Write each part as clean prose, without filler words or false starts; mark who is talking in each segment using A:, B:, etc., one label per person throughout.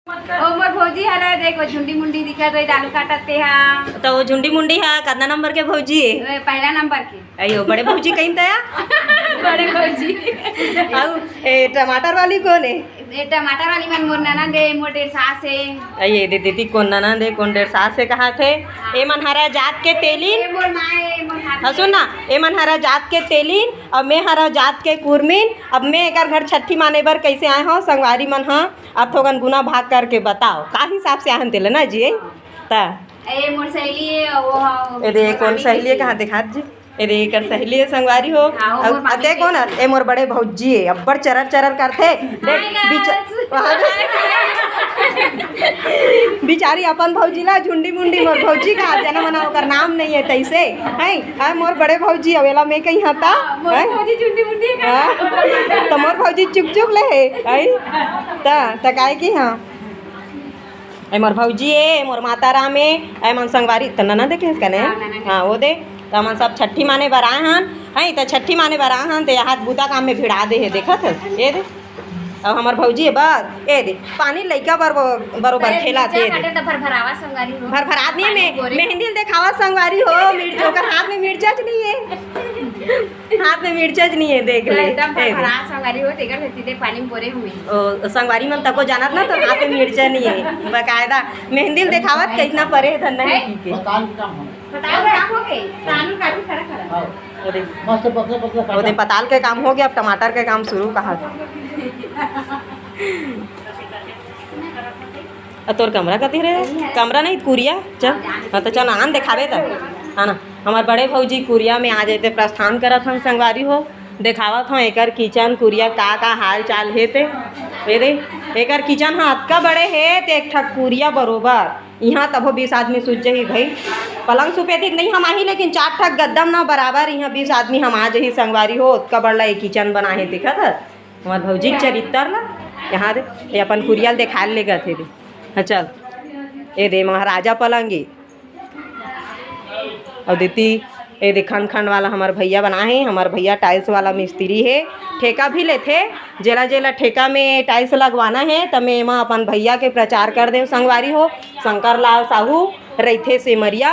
A: ओ मोर भौजी हरा देखो झुंडी मुंडी दिखत रही आलू काटते हा।
B: तो वो झुंडी मुंडी है कितना नंबर के भौजी है?
A: पहला नंबर के।
B: अयो बड़े भौजी कहीं तया
A: बड़े भौजी।
B: और टमाटर वाली कौन है?
A: टमाटर वाली मन मोर ननद दे मोर डेढ़ सास है।
B: अये दे दीदी कौन ननद है कौन डेढ़ सास से कहा थे? ए मन हरा जात के तेलीन
A: मोर माँ है मोर
B: हाँ सुन ना ए मन हरा जात के तेलीन अब मैं हरा जात के कुरमीन। अब मैं एक घर छठी माने बर कैसे आए हो संगवारी मन हाँ अब थोगन गुना भाग करके बताओ का हिसाब से आहन तेल ना जी ता
A: ए मोर सहेली है वो
B: ए कौन सहेली है कहाँ दिखा जी अरे कर सहेली है संगवारी हो अते कौन ए मोर बड़े भौजी है अब्बड़ चरर चरर करथे बिचारी अपन भौजी ला झुंडी मुंडी मोर भौजी का जना मना ओकर नाम नहीं है तैसे है मोर बड़े भौजी अवेला में कहीं हता
A: मोर भौजी झुंडी मुंडी
B: तो मोर भौजी चुप चुप ले है ता काहे की हां ए मोर भौजी है मोर माता राम है ए मन संगवारी त नना देखे कने हां वो दे तो हम सब छठी माने बर आए हन है तो छठी माने बर आए हन तो हाथ बूता काम में भिड़ा दे है देखत है ये दे अब हमार भौजी है बस ए दे पानी लइका बरोबर खेला थे भरभरात नहीं में मेहंदी देखावा संगवारी हो मिर्च ओकर हाथ में मिर्चज नहीं है हाथ में मिर्चज नहीं है देख ले
A: एकदम भरभरात संगवारी हो तेकर हेती दे पानी में बोरे हुए
B: ओ संगवारी मन तको जानत ना तो हाथ में मिर्च नहीं है बकायदा मेहंदी देखावत कितना परे है धन्ना है की के ओदे पताल के काम हो गया अब टमाटर के काम शुरू कहा तोर कमरा कथी रहे कमरा नहीं कुरिया चल हाँ तो चल आन दिखावे तब है ना हमारे बड़े भौजी कुरिया में आ जाते प्रस्थान करत हम संगवारी हो दिखावत हूँ एकर किचन कुरिया का हाल चाल है ते दे एकर किचन हाँ अतका बड़े है ते एक ठक कुरिया बरोबर यहाँ तब 20 आदमी सूझ जाही भाई पलंग सुपेथिक नहीं हम आही लेकिन 4 ठक गद्दम ना बराबर यहाँ 20 आदमी हम आ जाही संगवारी हो उतका बड़ा एक किचन बना है दिखत है हमारे भौजी चरित्र ला यहाँ दे ये अपन कुरिया देखा ले गए थे हाँ चल ये दे महाराजा पलंगी और देती ये दे खंड खंड वाला हमारे भैया बना है हमारे भैया टाइल्स वाला मिस्त्री है ठेका भी लेते जेला जेला ठेका में टाइल्स लगवाना है तब मैं एमा अपन भैया के प्रचार कर दे संगवारी हो शंकर लाल साहू रहीथे सेमरिया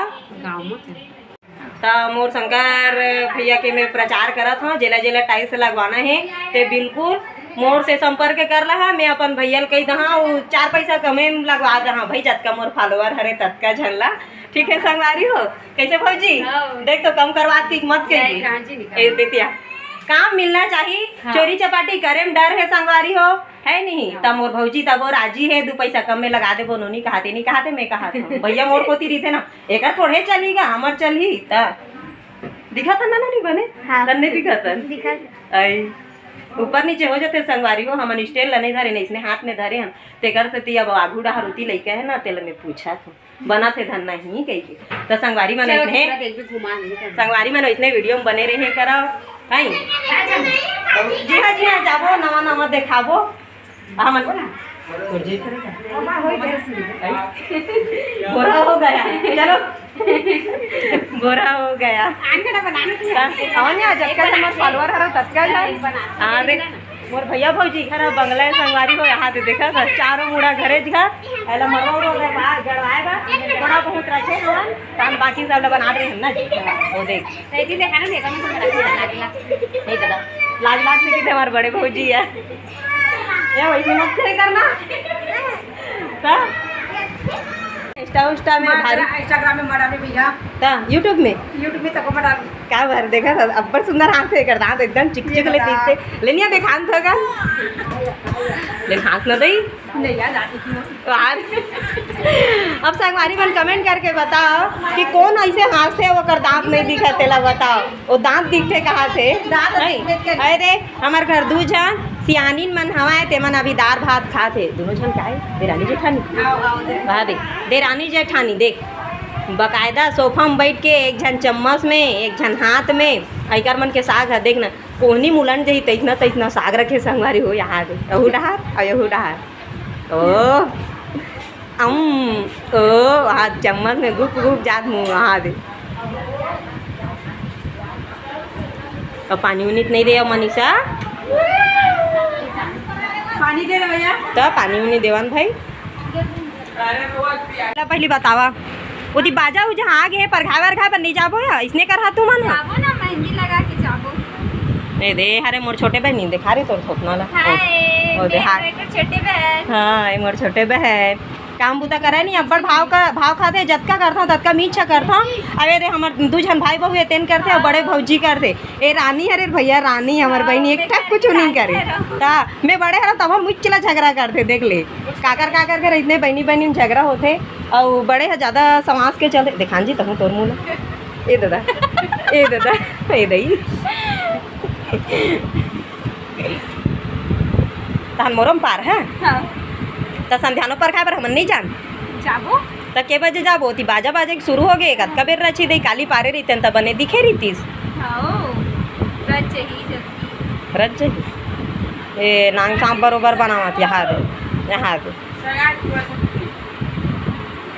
B: तो मोर शंकर भैया के मैं प्रचार करत हूँ जेला जेला टाइल्स लगवाना है तो बिल्कुल मोर से संपर्क कर रहा मैं अपन भैया कही दहा 4 पैसा कमे लगवा दहा भाई जतका मोर फॉलोअर हरे ततका झल्ला ठीक है संगवारी हो कैसे भौजी देख तो कम करवा की मत कही देतिया काम मिलना चाहिए चोरी चपाटी करे में डर है संगवारी हो है नहीं तब मोर भौजी तब वो राजी है 2 पैसा कम में लगा दे बोनो नहीं कहाते मैं कहा भैया मोर को ती थे ना एक थोड़े चलीगा हमार चली तब दिखा था ना नहीं बने नहीं दिखा था ऊपर नीचे हो जाते संगवारी हो हम स्टेल नहीं धरे नहीं इसने हाथ में धरे हम तेकर से अब आगू डहार उती लइका है ना तेल में पूछा था बना थे धन नहीं कही तो संगवारी मन संगवारी मन इसने वीडियो में बने रहे करा जी हाँ जाबो नवा नवा देखाबो हम बोरा हो गया चलो बोरा हो गया फॉलोअर हरा तत्का हाँ देख मोर भैया भौजी घर बंगला संगवारी हो यहाँ देखा था 4 मुड़ा घरे घर ऐला मरवा गड़वाएगा थोड़ा बहुत रखे हम बाकी सब बना रहे हैं ना वो देख नहीं दादा लाज लाज से हमारे बड़े भौजी है या वैसे मत करना इंस्टा में भारी
A: इंस्टाग्राम में मडाले भैया
B: ता यूट्यूब में
A: तको मडाल
B: क्या भर देखा था अब्बर सुंदर हाथ से कर दांत एकदम चिक चिक ले दिखते लेनिया देखान था का ले हाथ न दई
A: नहीं यार आती
B: तो आज अब संगवारी मन कमेंट करके बताओ कि कौन ऐसे हाथ से वो कर दांत नहीं दिखा तेला बताओ वो दांत दिखते कहाँ से अरे हमार घर 2 जन सियानीन मन हवाए ते मन अभी दाल भात खाते दोनों जन का है देरानी जेठानी देरानी जेठानी देख बकायदा सोफा में बैठ के एक जन चम्मच में एक जन हाथ में ऐकर मन के साग है देख ना कोहनी मुलन जही तैतना साग रखे संगवारी हो यहाँ दे यहू डहार और यहू डहार हाथ चम्मच में गुप गुप जात मुँह वहाँ दे और पानी उनी नहीं दे मनीषा
A: पानी दे भैया
B: तो पानी उनी देवन भाई पहली बतावा ओदी बाजा उ जहाँ आगे है परघा वरघा पर नहीं जाबो या इसने कर तू मन
A: जाबो ना मेहंदी लगा के जाबो।
B: ए दे हरे मोर छोटे बहन नहीं दिखा रे तोर थोपना ला
A: हाय
B: ओ दे हाथ
A: मेरे छोटे बहन।
B: हाँ ये मोर छोटे बहन काम बुता करे नहीं अब्बड़ भाव खाते जतका करता ततका मीठा करता। अरे रे हमर दू झन भाई बहू तेन करते और बड़े भौजी करते। ए रानी हरे भैया रानी हमर बहनी एक ठक कुछ नहीं करे ता मैं बड़े हरा तब हम मुच्चला झगड़ा करते देख ले काकर के इतने बहनी बहनी झगड़ा होते और बड़े है ज़्यादा समाज के चलते दिखान जी तहूँ तोर मुँह ए दादा ए दादा ए दई तहन मोरम पार है
A: हाँ
B: तो संध्यानो पर खाए पर हम नहीं जान
A: जाबो
B: तो के बजे जाबो ती बाजा बाजे शुरू हो गए कतका बेर रची दई काली पारे रही तब बने दिखे रहीतीस
A: हाँ रच ही जल्दी
B: रच जाही ए नांग सांप बरोबर बनावत यहाँ दे